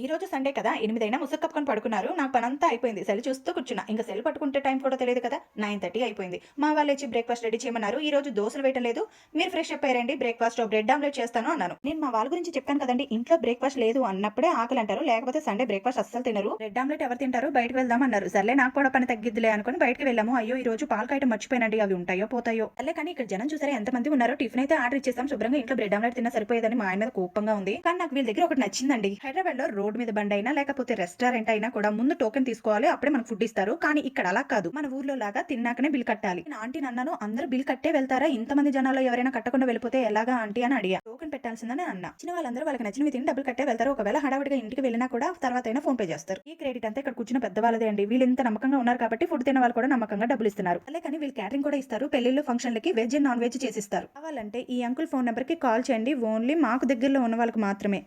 ఈ రోజు సండే కదా 8 అయినా ముసుగు కప్పుకొని పడుకున్నారు. నాకు పనంతా అయిపోయింది. సెల్ చూస్తూ కూర్చున్నా. ఇంక సెల్ పట్టుకుంటే టైం కూడా తెలియదు కదా! 9:30 అయిపోయింది. మా వాళ్ళొచ్చి బ్రేక్‌ఫాస్ట్ రెడీ చేయమన్నారు. ఈ రోజు దోసలు వేయటం లేదు. మీరు ఫ్రెష్ అప్ అయ్యారండి. బ్రేక్‌ఫాస్ట్‌లో బ్రెడ్ ఆమ్లెట్ చేస్తాను అన్నాను. నేను మా వాళ్ళ గురించి చెప్పాను కదండీ! ఇంట్లో బ్రేక్‌ఫాస్ట్ లేదు అన్నప్పుడే ఆకలంటారు. లేకపోతే సండే బ్రేక్‌ఫాస్ట్ అస్సలు తినరు. బ్రెడ్ ఆమ్లెట్ ఎవరు తింటారు? బయటకి వెళ్దాం అన్నారు. సర్లే నాకు కూడా పని తగ్గిద్దిలే అనుకుని బయటికి వెళ్ళాము. అయ్యో! ఈ రోజు పాలు కాయటం మర్చిపోయానండి. అవి ఉంటాయో పోతాయో. సర్లే కానీ ఇక్కడ జనం చూసారా ఎంతమంది ఉన్నారో. టిఫిన్ అయితే ఆర్డర్ ఇచ్చేసాం. శుభ్రంగా ఇంట్లో బ్రెడ్ ఆమ్లెట్ తిన్నా సరిపోయేదని మా ఆయన మీద కోపంగా ఉంది. కానీ నాకు వీళ్ళ దగ్గర ఒకటి నచ్చిందండి. హైదరాబాద్‌లో రోడ్ మీద బండైనా లేకపోతే రెస్టారెంట్ అయినా కూడా ముందు టోకెన్ తీసుకోవాలి. అప్పుడే మనకు ఫుడ్ ఇస్తారు. కానీ ఇక్కడ అలా కాదు. మన ఊర్లో లాగా తిన్నాకనే బిల్ కట్టాలి. నేను ఆంటీని అన్నాను, అందరూ బిల్ కట్టే వెళ్తారా? ఇంతమంది జనాల్లో ఎవరైనా కట్టకుండా వెళ్ళిపోతే ఎలాగా ఆంటీ అని అడిగా. టోకెన్ పెట్టాల్సిందని అన్నా. వచ్చిన వాళ్ళందరూ వాళ్ళకి నచ్చినవి తిని డబ్బులు కట్టే వెళ్తారు. ఒకవేళ హడావిడిగా ఇంటికి వెళ్ళినా కూడా తర్వాత అయినా ఫోన్ పే చేస్తారు. ఈ క్రెడిట్ అంతా ఇక్కడ కూర్చున్న పెద్దవాళ్ళదే అండి. వీళ్ళు ఇంత నమ్మకంగా ఉన్నారు కాబట్టి ఫుడ్ తిన్న వాళ్ళు కూడా నమ్మకంగా డబ్బులు ఇస్తున్నారు. అలే కానీ వీళ్ళు క్యాటరింగ్ కూడా ఇస్తారు. పెళ్లిళ్ళు ఫంక్షన్లకి వెజ్ అండ్ నాన్ వెజ్ చేసిస్తారు. కావాలంటే ఈ అంకుల్ ఫోన్ నెంబర్ కి కాల్ చేయండి. ఓన్లీ మాకు దగ్గరలో ఉన్న వాళ్ళకి మాత్రమే.